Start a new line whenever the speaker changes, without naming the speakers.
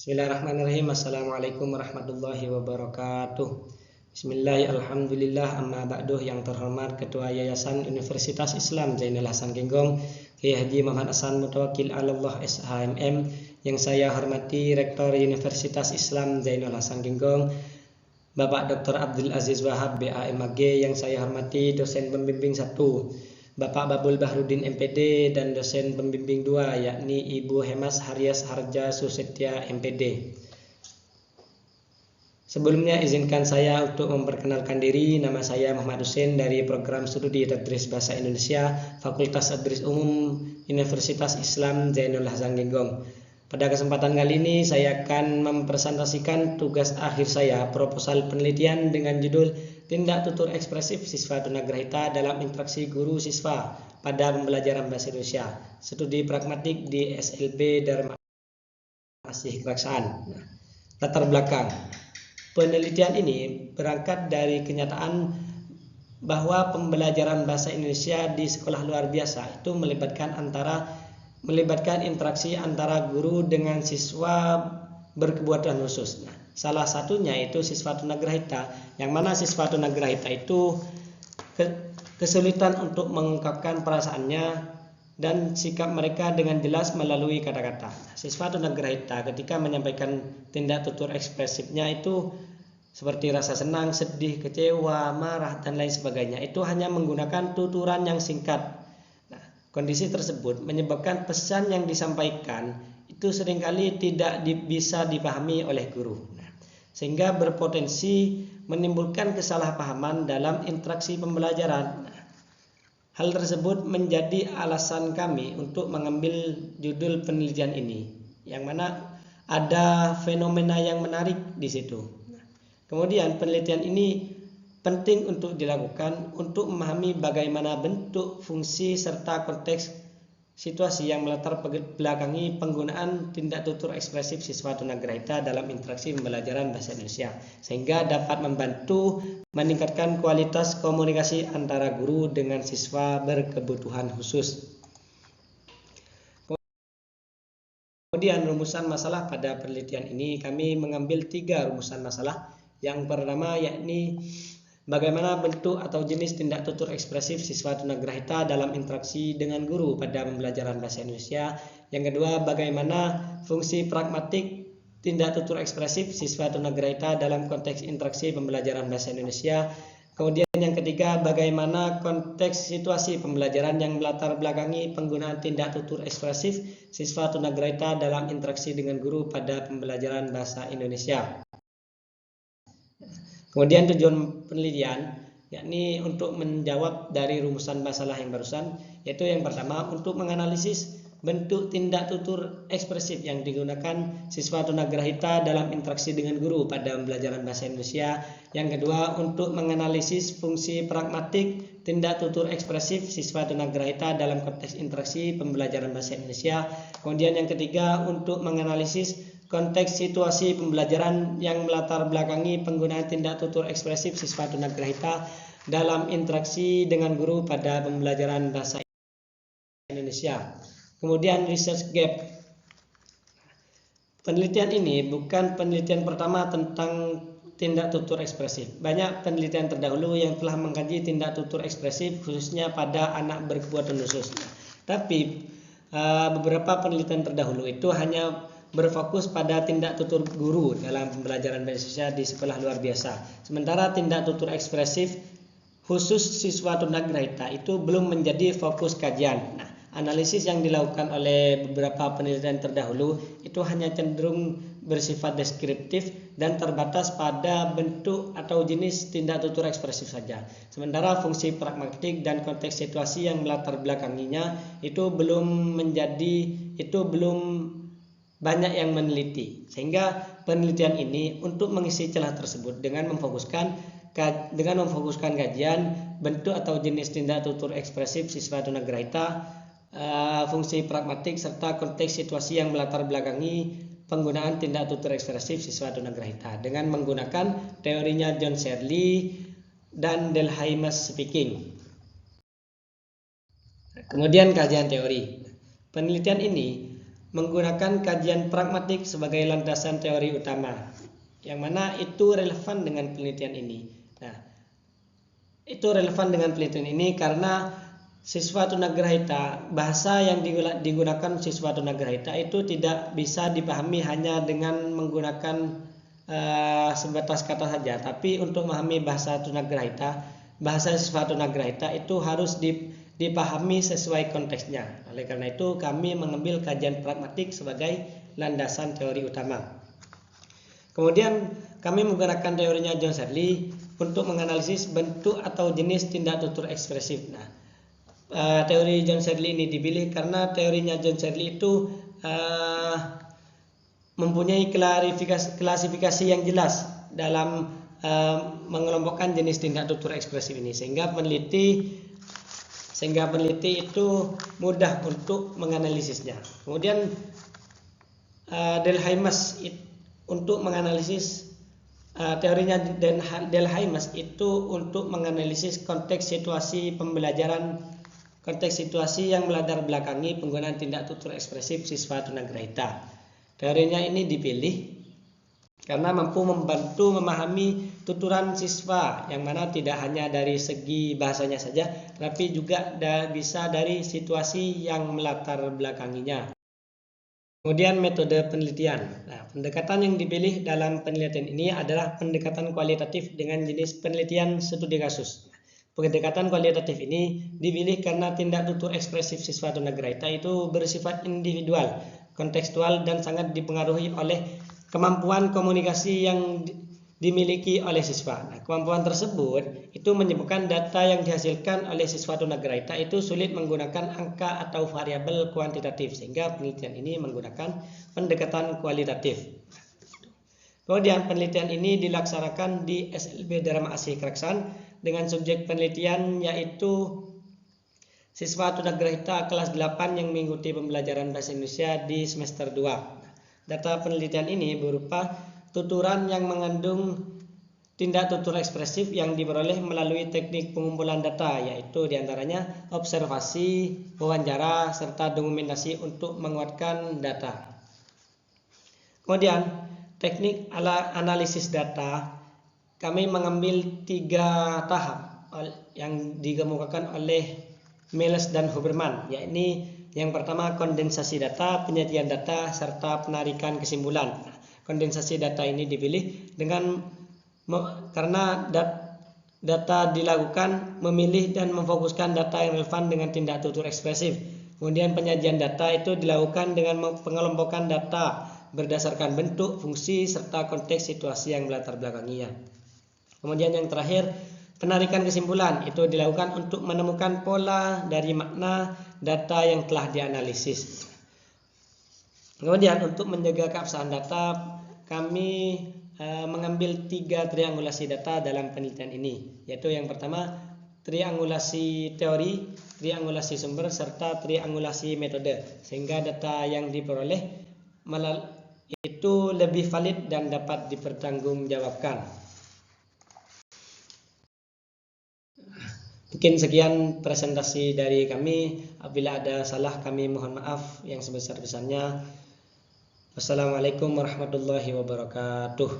Bismillahirrahmanirrahim. Assalamualaikum warahmatullahi wabarakatuh. Bismillahirrahmanirrahim. Alhamdulillah, amma ba'duh. Yang terhormat Ketua Yayasan Universitas Islam Zainul Hasan Genggong, Kiai Haji Muhammad Hasan Mutawakil Allah SHMM, yang saya hormati Rektor Universitas Islam Zainul Hasan Genggong, Bapak Dr. Abdul Aziz Wahab BAMAG, yang saya hormati dosen pembimbing 1, Bapak Babul Bahrudin MPD, dan dosen pembimbing 2 yakni Ibu Hemas Haryas Harja Susetya MPD. Sebelumnya izinkan saya untuk memperkenalkan diri. Nama saya Muhammad Hussein dari Program Studi Tadris Bahasa Indonesia Fakultas Tadris Umum Universitas Islam Zainul Hasan Genggong. Pada kesempatan kali ini saya akan mempresentasikan tugas akhir saya, proposal penelitian dengan judul Tindak Tutur Ekspresif Siswa Tunagrahita dalam Interaksi Guru Siswa pada Pembelajaran Bahasa Indonesia, Studi Pragmatik di SLB Dharma Asih Keraksaan. Latar belakang penelitian ini berangkat dari kenyataan bahwa pembelajaran bahasa Indonesia di sekolah luar biasa itu melibatkan interaksi antara guru dengan siswa berkebutuhan khusus. Nah, salah satunya itu siswa tunagrahita, yang mana siswa tunagrahita itu kesulitan untuk mengungkapkan perasaannya dan sikap mereka dengan jelas melalui kata-kata. Siswa tunagrahita ketika menyampaikan tindak tutur ekspresifnya itu seperti rasa senang, sedih, kecewa, marah, dan lain sebagainya, itu hanya menggunakan tuturan yang singkat. Kondisi tersebut menyebabkan pesan yang disampaikan itu seringkali tidak bisa dipahami oleh guru, sehingga berpotensi menimbulkan kesalahpahaman dalam interaksi pembelajaran. Hal tersebut menjadi alasan kami untuk mengambil judul penelitian ini, yang mana ada fenomena yang menarik di situ. Kemudian penelitian ini penting untuk dilakukan untuk memahami bagaimana bentuk, fungsi, serta konteks situasi yang melatar belakangi penggunaan tindak tutur ekspresif siswa tunagrahita dalam interaksi pembelajaran bahasa Indonesia, sehingga dapat membantu meningkatkan kualitas komunikasi antara guru dengan siswa berkebutuhan khusus. Kemudian rumusan masalah pada penelitian ini, kami mengambil 3 rumusan masalah. Yang pertama yakni bagaimana bentuk atau jenis tindak tutur ekspresif siswa tunagrahita dalam interaksi dengan guru pada pembelajaran bahasa Indonesia. Yang kedua, bagaimana fungsi pragmatik tindak tutur ekspresif siswa tunagrahita dalam konteks interaksi pembelajaran bahasa Indonesia. Kemudian yang ketiga, bagaimana konteks situasi pembelajaran yang melatar belakangi penggunaan tindak tutur ekspresif siswa tunagrahita dalam interaksi dengan guru pada pembelajaran bahasa Indonesia. Kemudian tujuan penelitian yakni untuk menjawab dari rumusan masalah yang barusan, yaitu yang pertama untuk menganalisis bentuk tindak tutur ekspresif yang digunakan siswa tunagrahita dalam interaksi dengan guru pada pembelajaran bahasa Indonesia. Yang kedua untuk menganalisis fungsi pragmatik tindak tutur ekspresif siswa tunagrahita dalam konteks interaksi pembelajaran bahasa Indonesia. Kemudian yang ketiga untuk menganalisis konteks situasi pembelajaran yang melatar belakangi penggunaan tindak tutur ekspresif siswa tunagrahita dalam interaksi dengan guru pada pembelajaran bahasa Indonesia. Kemudian research gap. Penelitian ini bukan penelitian pertama tentang tindak tutur ekspresif. Banyak penelitian terdahulu yang telah mengkaji tindak tutur ekspresif khususnya pada anak berkebutuhan khusus. Tapi beberapa penelitian terdahulu itu hanya berfokus pada tindak tutur guru dalam pembelajaran bahasa Indonesia di sekolah luar biasa. Sementara tindak tutur ekspresif khusus siswa tunagrahita itu belum menjadi fokus kajian. Nah, analisis yang dilakukan oleh beberapa penelitian terdahulu itu hanya cenderung bersifat deskriptif dan terbatas pada bentuk atau jenis tindak tutur ekspresif saja. Sementara fungsi pragmatik dan konteks situasi yang melatar belakanginya itu belum banyak yang meneliti, sehingga penelitian ini untuk mengisi celah tersebut dengan memfokuskan kajian bentuk atau jenis tindak tutur ekspresif siswa tunagrahita, fungsi pragmatik serta konteks situasi yang melatar belakangi penggunaan tindak tutur ekspresif siswa tunagrahita dengan menggunakan teorinya John Searle dan Delhaize speaking. Kemudian kajian teori. Penelitian ini menggunakan kajian pragmatik sebagai landasan teori utama, yang mana itu relevan dengan penelitian ini. Nah, itu relevan dengan penelitian ini karena siswa tunagrahita, bahasa yang digunakan siswa tunagrahita itu tidak bisa dipahami hanya dengan menggunakan sebatas kata saja, tapi untuk memahami bahasa tunagrahita, bahasa siswa tunagrahita itu harus dipahami sesuai konteksnya. Oleh karena itu kami mengambil kajian pragmatik sebagai landasan teori utama. Kemudian kami menggunakan teorinya John Searle untuk menganalisis bentuk atau jenis tindak tutur ekspresif. Nah, teori John Searle ini dipilih karena teorinya John Searle itu mempunyai klasifikasi yang jelas dalam mengelompokkan jenis tindak tutur ekspresif ini, sehingga peneliti itu mudah untuk menganalisisnya. Kemudian Delhaimas untuk menganalisis teorinya Delhaimas itu untuk menganalisis konteks situasi pembelajaran, konteks situasi yang melatar belakangi penggunaan tindak tutur ekspresif siswa tunagrahita. Teorinya ini dipilih karena mampu membantu memahami tuturan siswa, yang mana tidak hanya dari segi bahasanya saja, tapi juga bisa dari situasi yang melatar belakanginya. Kemudian metode penelitian. Nah, pendekatan yang dipilih dalam penelitian ini adalah pendekatan kualitatif dengan jenis penelitian studi kasus. Pendekatan kualitatif ini dipilih karena tindak tutur ekspresif siswa tunagrahita itu bersifat individual, kontekstual, dan sangat dipengaruhi oleh kemampuan komunikasi yang dimiliki oleh siswa. Nah, kemampuan tersebut itu menyebabkan data yang dihasilkan oleh siswa tunagrahita itu sulit menggunakan angka atau variabel kuantitatif, sehingga penelitian ini menggunakan pendekatan kualitatif. Kemudian penelitian ini dilaksanakan di SLB Dharma Asih Keraksan dengan subjek penelitian yaitu siswa tunagrahita kelas 8 yang mengikuti pembelajaran bahasa Indonesia di semester 2. Data penelitian ini berupa tuturan yang mengandung tindak tutur ekspresif yang diperoleh melalui teknik pengumpulan data, yaitu diantaranya observasi, wawancara, serta dokumentasi untuk menguatkan data. Kemudian teknik analisis data, kami mengambil 3 tahap yang dikemukakan oleh Miles dan Huberman, yakni yang pertama kondensasi data, penyajian data, serta penarikan kesimpulan. Kondensasi data ini dipilih karena data dilakukan memilih dan memfokuskan data yang relevan dengan tindak tutur ekspresif. Kemudian penyajian data itu dilakukan dengan pengelompokan data berdasarkan bentuk, fungsi, serta konteks situasi yang melatar belakanginya. Kemudian yang terakhir, penarikan kesimpulan itu dilakukan untuk menemukan pola dari makna data yang telah dianalisis. Kemudian untuk menjaga keabsahan data, kami mengambil 3 triangulasi data dalam penelitian ini, yaitu yang pertama triangulasi teori, triangulasi sumber, serta triangulasi metode, sehingga data yang diperoleh itu lebih valid dan dapat dipertanggungjawabkan. Mungkin sekian presentasi dari kami. Apabila ada salah, kami mohon maaf yang sebesar-besarnya. Wassalamualaikum warahmatullahi wabarakatuh.